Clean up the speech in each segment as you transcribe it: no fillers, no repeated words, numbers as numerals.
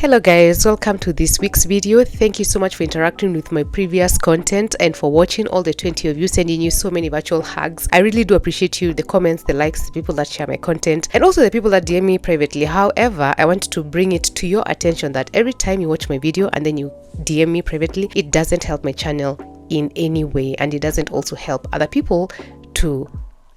Hello guys, welcome to this week's video. Thank you so much for interacting with my previous content and for watching. All the 20 of you, sending you so many virtual hugs. I really do appreciate you, the comments, the likes, the people that share my content, and also the people that DM me privately. However, I want to bring it to your attention that every time you watch my video and then you DM me privately, it doesn't help my channel in any way, and it doesn't also help other people to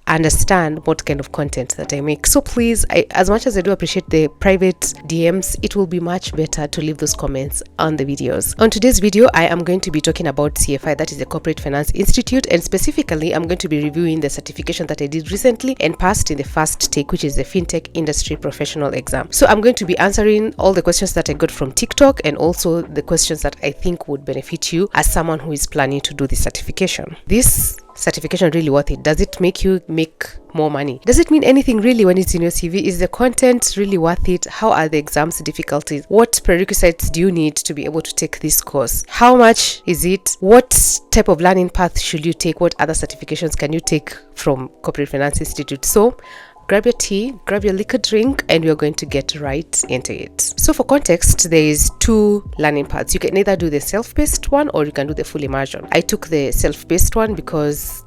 understand what kind of content that I make. So please, as much as I do appreciate the private DMs, it will be much better to leave those comments on the videos. On today's video, I am going to be talking about CFI, that is the Corporate Finance Institute, and specifically I'm going to be reviewing the certification that I did recently and passed in the first take, which is the Fintech Industry Professional exam. So I'm going to be answering all the questions that I got from TikTok and also the questions that I think would benefit you as someone who is planning to do the certification. This certification really worth it? Does it make you make more money? Does it mean anything really when it's in your CV? Is the content really worth it? How are the exams difficulties? What prerequisites do you need to be able to take this course? How much is it? What type of learning path should you take? What other certifications can you take from Corporate Finance Institute? So grab your tea, grab your liquor drink, and we're going to get right into it. So for context, there is two learning paths. You can either do the self-paced one or you can do the full immersion. I took the self-paced one because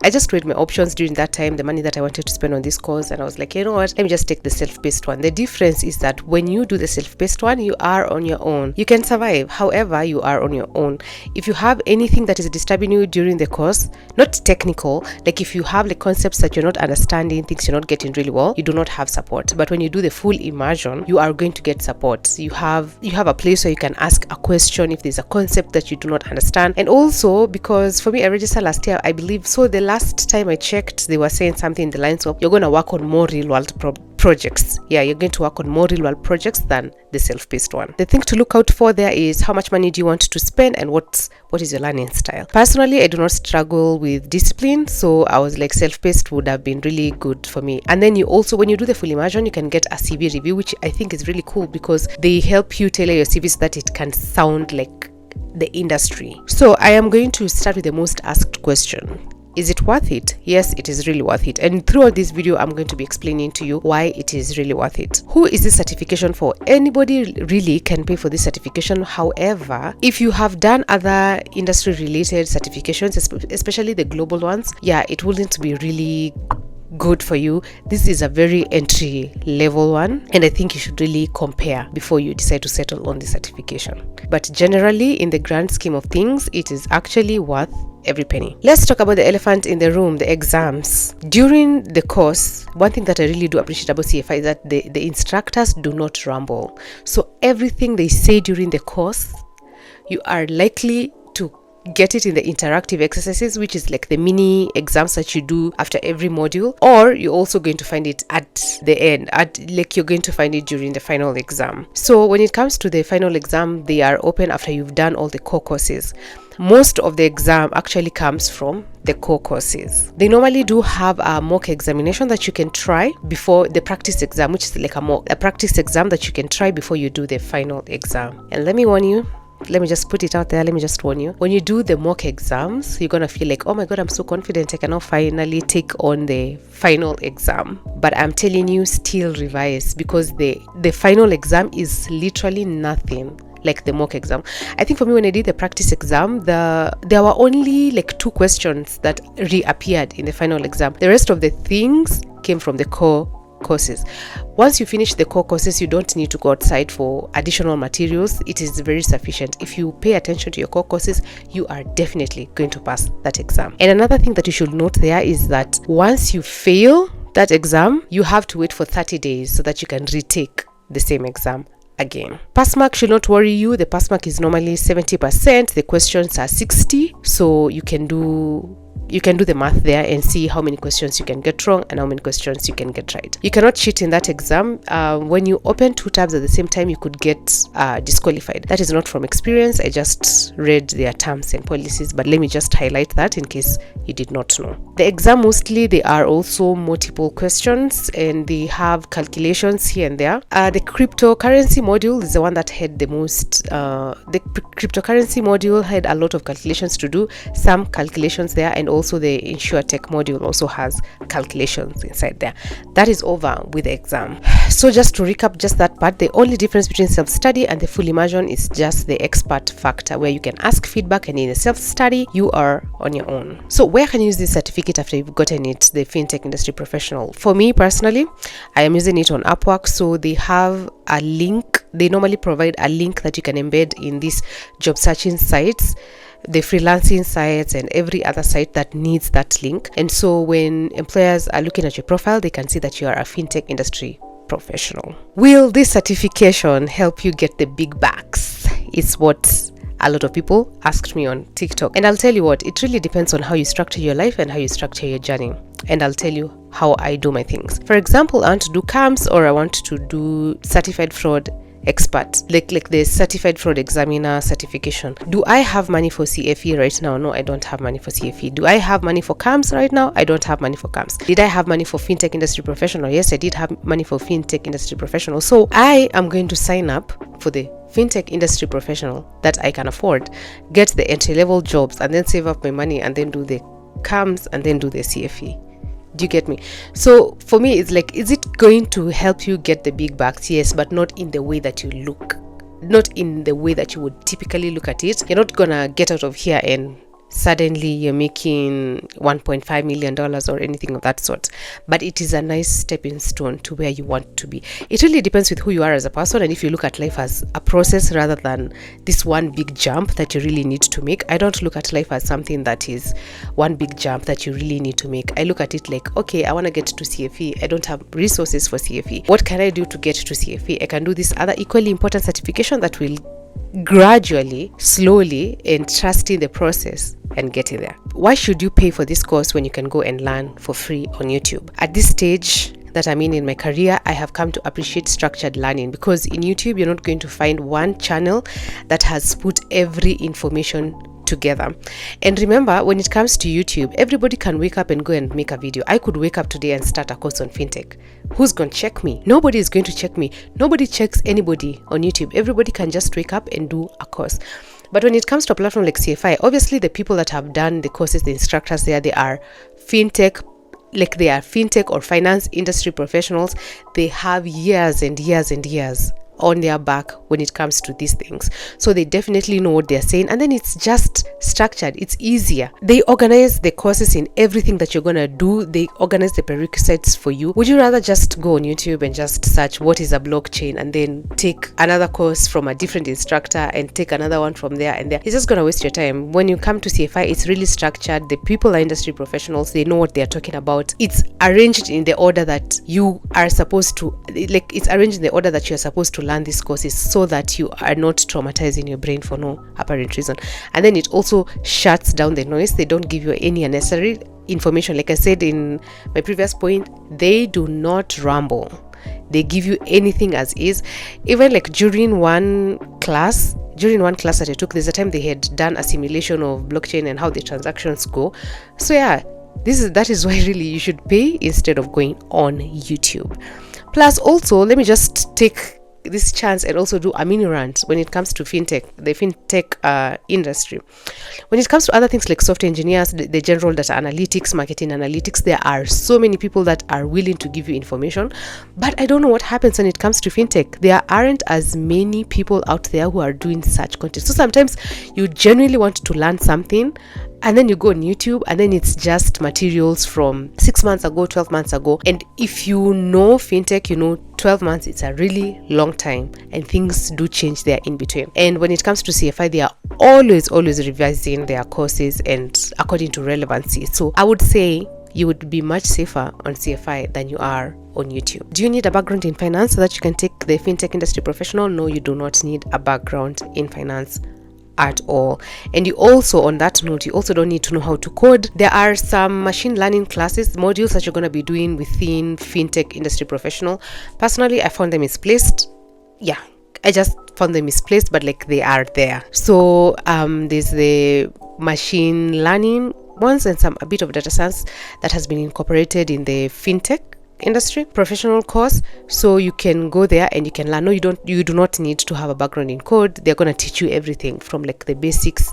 I just weighed my options during that time, the money that I wanted to spend on this course, and I was like, you know what, let me just take the self-paced one. The difference is that when you do the self-paced one, you are on your own. You can survive, however, you are on your own. If you have anything that is disturbing you during the course, not technical, like if you have the concepts that you're not understanding, things you're not getting really well, you do not have support. But when you do the full immersion, you are going to get support. You have a place where you can ask a question if there's a concept that you do not understand. And also, because for me, I registered last year, I believe, so the last time I checked, they were saying something in the lines of, you're going to work on more real world projects. Yeah, you're going to work on more real world projects than the self-paced one. The thing to look out for there is how much money do you want to spend and what is your learning style. Personally, I do not struggle with discipline, so I was like, self-paced would have been really good for me. And then you also, when you do the full immersion, you can get a CV review, which I think is really cool because they help you tailor your CV so that it can sound like the industry. So I am going to start with the most asked question. Is it worth it? Yes, it is really worth it. And throughout this video, I'm going to be explaining to you why it is really worth it. Who is this certification for? Anybody really can pay for this certification. However, if you have done other industry related certifications, especially the global ones, yeah, it wouldn't be really good for you. This is a very entry level one, and I think you should really compare before you decide to settle on the certification. But generally, in the grand scheme of things, it is actually worth every penny. Let's talk about the elephant in the room, the exams. During the course, one thing that I really do appreciate about CFI is that the instructors do not ramble. So everything they say during the course, you are likely to get it in the interactive exercises, which is like the mini exams that you do after every module, or you're also going to find it at the end, like you're going to find it during the final exam. So when it comes to the final exam, they are open after you've done all the core courses. Most of the exam actually comes from the core courses. They normally do have a mock examination that you can try before the practice exam, which is like a practice exam that you can try before you do the final exam. And let me warn you, let me just put it out there, let me just warn you, when you do the mock exams, you're gonna feel like, oh my god, I'm so confident, I can now finally take on the final exam. But I'm telling you, still revise, because the final exam is literally nothing like the mock exam. I think for me, when I did the practice exam, there were only like 2 questions that reappeared in the final exam. The rest of the things came from the core courses. Once you finish the core courses, you don't need to go outside for additional materials. It is very sufficient. If you pay attention to your core courses, you are definitely going to pass that exam. And another thing that you should note there is that once you fail that exam, you have to wait for 30 days so that you can retake the same exam again. Pass mark should not worry you. The pass mark is normally 70%. The questions are 60. So you can do the math there and see how many questions you can get wrong and how many questions you can get right. You cannot cheat in that exam. When you open 2 tabs at the same time, you could get disqualified. That is not from experience. I just read their terms and policies, but let me just highlight that in case you did not know. The exam, mostly they are also multiple questions and they have calculations here and there. The cryptocurrency module is the one that had the most. The cryptocurrency module had a lot of calculations to do, some calculations there, and also the InsurTech module also has calculations inside there. That is over with the exam. So just to recap just that part, the only difference between self-study and the full immersion is just the expert factor, where you can ask feedback, and in a self-study you are on your own. So where can you use this certificate after you've gotten it, the FinTech Industry Professional? For me personally, I am using it on Upwork. So they have a link. They normally provide a link that you can embed in these job searching sites, the freelancing sites, and every other site that needs that link. And so when employers are looking at your profile, they can see that you are a FinTech industry professional. Will this certification help you get the big bucks? It's what a lot of people asked me on TikTok. And I'll tell you what, it really depends on how you structure your life and how you structure your journey. And I'll tell you how I do my things. For example, I want to do CAMS, or I want to do certified fraud expert, like the certified fraud examiner certification. Do I have money for CFE right now? No, I don't have money for CFE. Do I have money for CAMS right now? I don't have money for CAMS. Did I have money for FinTech Industry Professional? Yes, I did have money for FinTech Industry Professional. So I am going to sign up for the FinTech Industry Professional that I can afford, get the entry-level jobs, and then save up my money, and then do the CAMS, and then do the CFE. Do you get me? So for me, it's like, is it going to help you get the big bucks? Yes, but not in the way that you look, not in the way that you would typically look at it. You're not gonna get out of here and suddenly you're making $1.5 million or anything of that sort, but it is a nice stepping stone to where you want to be. It really depends with who you are as a person, and if you look at life as a process rather than this one big jump that you really need to make. I don't look at life as something that is one big jump that you really need to make. I look at it like, okay, I want to get to CFE. I don't have resources for CFE. What can I do to get to CFE? I can do this other equally important certification that will gradually, slowly, and trusting the process and getting there. Why should you pay for this course when you can go and learn for free on YouTube? At this stage that I'm in my career, I have come to appreciate structured learning, because in YouTube you're not going to find one channel that has put every information together. And remember, when it comes to YouTube, everybody can wake up and go and make a video. I could wake up today and start a course on fintech. Who's going to check me? Nobody is going to check me. Nobody checks anybody on YouTube. Everybody can just wake up and do a course. But when it comes to a platform like CFI, obviously the people that have done the courses, the instructors there, they are fintech, like they are fintech or finance industry professionals. They have years and years and years on their back when it comes to these things, so they definitely know what they're saying. And then it's just structured, it's easier. They organize the courses in everything that you're gonna do. They organize the prerequisites for you. Would you rather just go on YouTube and just search what is a blockchain, and then take another course from a different instructor and take another one from there and there? It's just gonna waste your time. When you come to CFI, it's really structured. The people are industry professionals, they know what they're talking about. It's arranged in the order that you are supposed to, like it's arranged in the order that you're supposed to learn these courses, so that you are not traumatizing your brain for no apparent reason. And then it also shuts down the noise. They don't give you any unnecessary information. Like I said in my previous point, they do not ramble. They give you anything as is. Even like during one class that I took, there's a time they had done a simulation of blockchain and how the transactions go. So yeah, that is why really you should pay instead of going on YouTube. Plus also, let me just take this chance and also do a mini rant when it comes to fintech, the fintech industry. When it comes to other things like software engineers, the general data analytics, marketing analytics, there are so many people that are willing to give you information. But I don't know what happens when it comes to fintech. There aren't as many people out there who are doing such content. So sometimes you genuinely want to learn something, and then you go on YouTube, and then it's just materials from 6 months ago, 12 months ago. And if you know fintech, you know 12 months, it's a really long time, and things do change there in between. And when it comes to CFI, they are always revising their courses and according to relevancy. So I would say you would be much safer on CFI than you are on YouTube. Do you need a background in finance so that you can take the FinTech Industry Professional? No, you do not need a background in finance at all. And you also, on that note, you also don't need to know how to code. There are some machine learning classes, modules that you're going to be doing within FinTech Industry Professional. Personally, I found them misplaced. Yeah, I just found them misplaced, but like they are there. So there's the machine learning ones and a bit of data science that has been incorporated in the FinTech Industry Professional course. So you can go there and you can learn. No, you do not need to have a background in code. They're going to teach you everything from like the basics,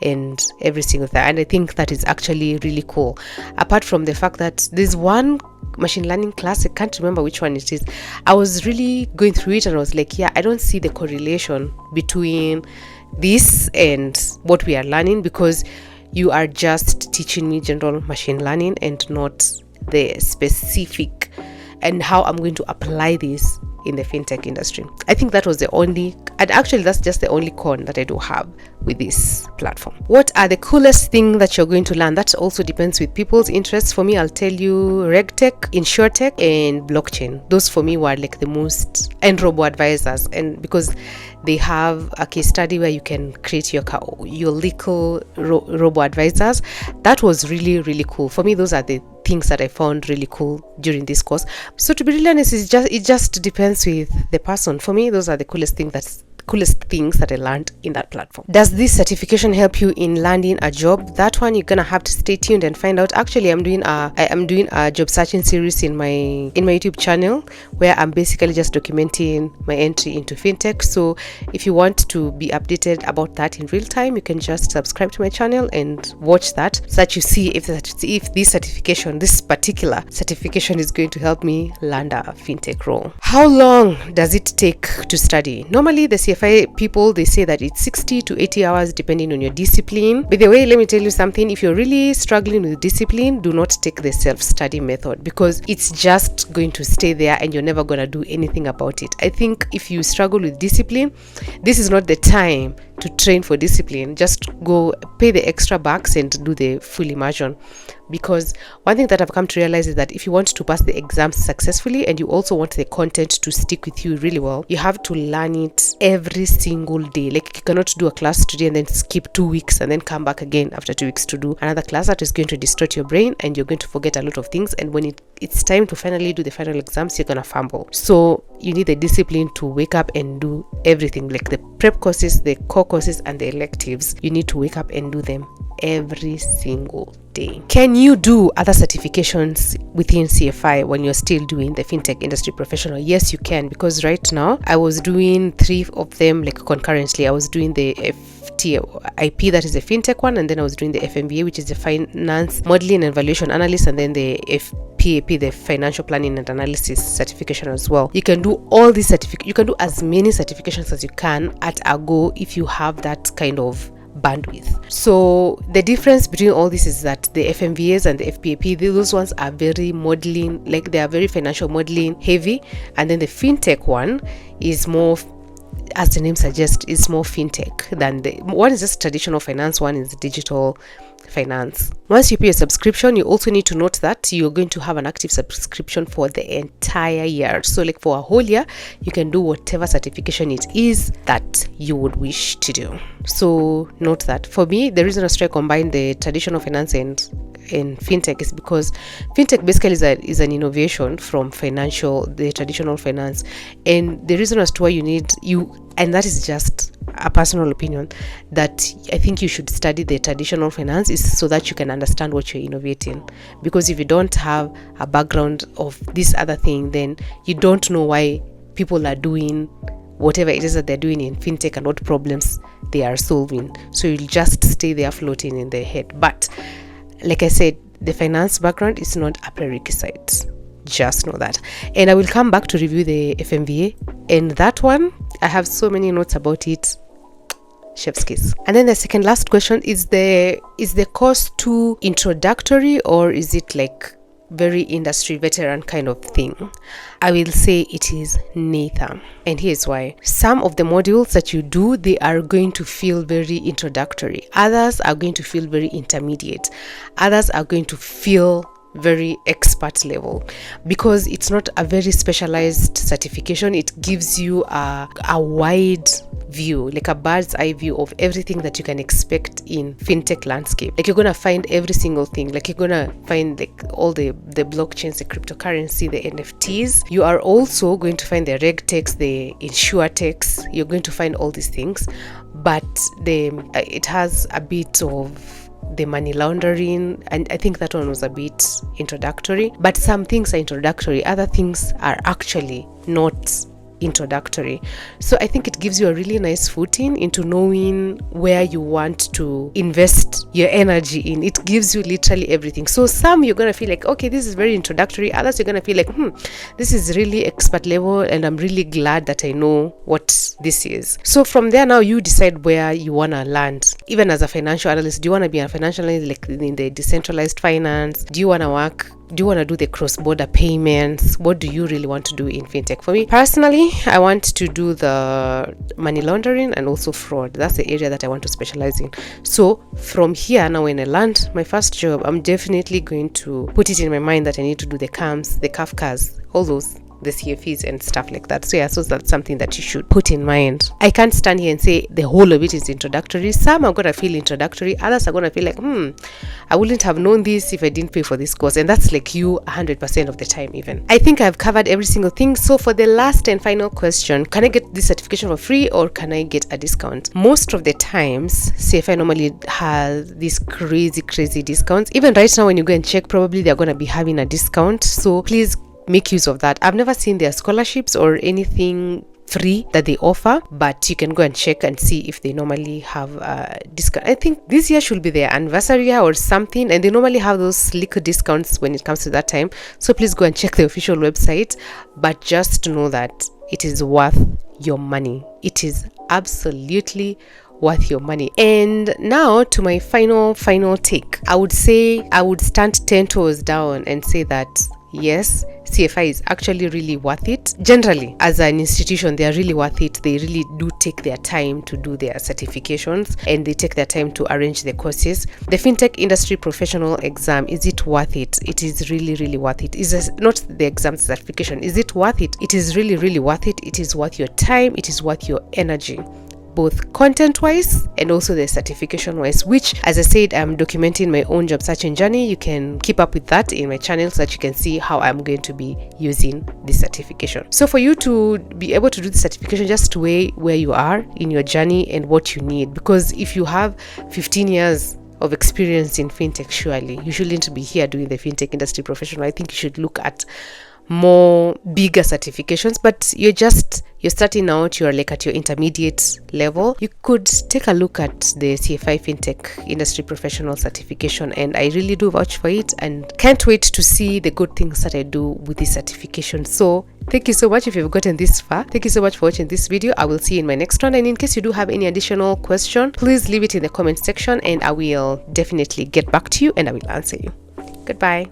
and every single thing. And I think that is actually really cool. Apart from the fact that there's one machine learning class, I can't remember which one it is. I was really going through it and I was like, yeah, I don't see the correlation between this and what we are learning, because you are just teaching me general machine learning and not the specific and how I'm going to apply this in the fintech industry. I think that was the only, and actually that's just the only con that I do have with this platform. What are the coolest thing that you're going to learn? That also depends with people's interests. For me, I'll tell you regtech, insurtech, and blockchain. Those for me were like the most, and robo advisors, and because they have a case study where you can create your little robo advisors. That was really, really cool. For me, those are the things that I found really cool during this course. So to be really honest, it just depends with the person. For me, those are the coolest things that I learned in that platform. Does this certification help you in landing a job? That one you're gonna have to stay tuned and find out. Actually, I'm doing a job searching series in my YouTube channel where I'm basically just documenting my entry into fintech. So if you want to be updated about that in real time, you can just subscribe to my channel and watch that, so that you see if this particular certification is going to help me land a fintech role. How long does it take to study? Normally the CFI people, they say that it's 60 to 80 hours depending on your discipline. By the way, let me tell you something. If you're really struggling with discipline, do not take the self-study method, because it's just going to stay there and you're never going to do anything about it. I think if you struggle with discipline, this is not the time to train for discipline. Just go pay the extra bucks and do the full immersion. Because one thing that I've come to realize is that if you want to pass the exams successfully and you also want the content to stick with you really well, you have to learn it every single day. Like, you cannot do a class today and then skip 2 weeks and then come back again after 2 weeks to do another class. That is going to distort your brain and you're going to forget a lot of things. And when it's time to finally do the final exams, you're gonna fumble. So you need the discipline to wake up and do everything, like the prep courses, the core courses, and the electives. You need to wake up and do them every single day. Can you do other certifications within CFI when you're still doing the fintech industry professional? Yes, you can, because right now I was doing 3 of them like concurrently. I was doing the FTIP, that is the fintech one, and then I was doing the FMBA, which is the finance modeling and valuation analyst, and then the FPAP, the financial planning and analysis certification as well. You can do all these you can do as many certifications as you can at a go if you have that kind of bandwidth. So the difference between all this is that the FMVAs and the FPAP, those ones are very modeling, like they are very financial modeling heavy, and then the fintech one is more, as the name suggests, is more fintech than one is just traditional finance, one is digital finance. Once you pay a subscription, you also need to note that you're going to have an active subscription for the entire year. So like for a whole year, you can do whatever certification it is that you would wish to do. So note that. For me, the reason I combine the traditional finance and fintech is because fintech basically is an innovation from the traditional finance, and the reason as to why and that is just a personal opinion, that I think you should study the traditional finance is so that you can understand what you're innovating. Because if you don't have a background of this other thing, then you don't know why people are doing whatever it is that they're doing in fintech and what problems they are solving. So you'll just stay there floating in their head. But like I said, the finance background is not a prerequisite. Just know that. And I will come back to review the FMVA, and that one I have so many notes about it. Chef's kiss. And then the second last question is the course too introductory, or is it like very industry veteran kind of thing? I will say it is neither, and here's why. Some of the modules that you do, they are going to feel very introductory. Others are going to feel very intermediate. Others are going to feel very expert level, because it's not a very specialized certification. It gives you a wide view, like a bird's eye view of everything that you can expect in fintech landscape. Like you're gonna find every single thing. Like you're gonna find like all the blockchains, the cryptocurrency, the NFTs. You are also going to find the regtechs, the insurtechs. You're going to find all these things, but it has a bit of the money laundering, and I think that one was a bit introductory. But some things are introductory, other things are actually not introductory. So I think it gives you a really nice footing into knowing where you want to invest your energy in. It gives you literally everything. So some you're gonna feel like, okay, this is very introductory. Others you're gonna feel like, this is really expert level, and I'm really glad that I know what this is. So from there, now you decide where you wanna land. Even as a financial analyst, do you wanna be a financial analyst like in the decentralized finance? Do you wanna work? Do you want to do the cross-border payments? What do you really want to do in fintech? For me personally, I want to do the money laundering and also fraud. That's the area that I want to specialize in. So from here, now when I land my first job, I'm definitely going to put it in my mind that I need to do the CAMs, the Kafkas, all those, the CFEs and stuff like that. So yeah, so that's something that you should put in mind. I can't stand here and say the whole of it is introductory. Some are gonna feel introductory, others are gonna feel like, I wouldn't have known this if I didn't pay for this course. And that's like you 100% of the time even. I think I've covered every single thing. So for the last and final question, can I get this certification for free or can I get a discount? Most of the times, CFI normally has these crazy discounts. Even right now when you go and check, probably they're gonna be having a discount. So please make use of that. I've never seen their scholarships or anything free that they offer, but you can go and check and see if they normally have a discount. I think this year should be their anniversary year or something, and they normally have those liquor discounts when it comes to that time. So please go and check the official website, but just know that it is worth your money. It is absolutely worth your money. And now to my final take. I would say I would stand 10 toes down and say that yes, CFI is actually really worth it. Generally, as an institution, they are really worth it. They really do take their time to do their certifications and they take their time to arrange the courses. The Fintech Industry Professional exam, is it worth it? It is really worth it. Is not the exam certification. Is it worth it? It is really worth it. It is worth your time. It is worth your energy, both content-wise and also the certification-wise, which, as I said, I'm documenting my own job searching journey. You can keep up with that in my channel so that you can see how I'm going to be using this certification. So for you to be able to do the certification, just weigh where you are in your journey and what you need. Because if you have 15 years of experience in fintech, surely you shouldn't be here doing the Fintech Industry Professional. I think you should look at more bigger certifications, but you're starting out, you're like at your intermediate level. You could take a look at the CFI Fintech Industry Professional certification, and I really do vouch for it and can't wait to see the good things that I do with this certification. So thank you so much if you've gotten this far. Thank you so much for watching this video. I will see you in my next one, and in case you do have any additional question, please leave it in the comment section and I will definitely get back to you and I will answer you. Goodbye.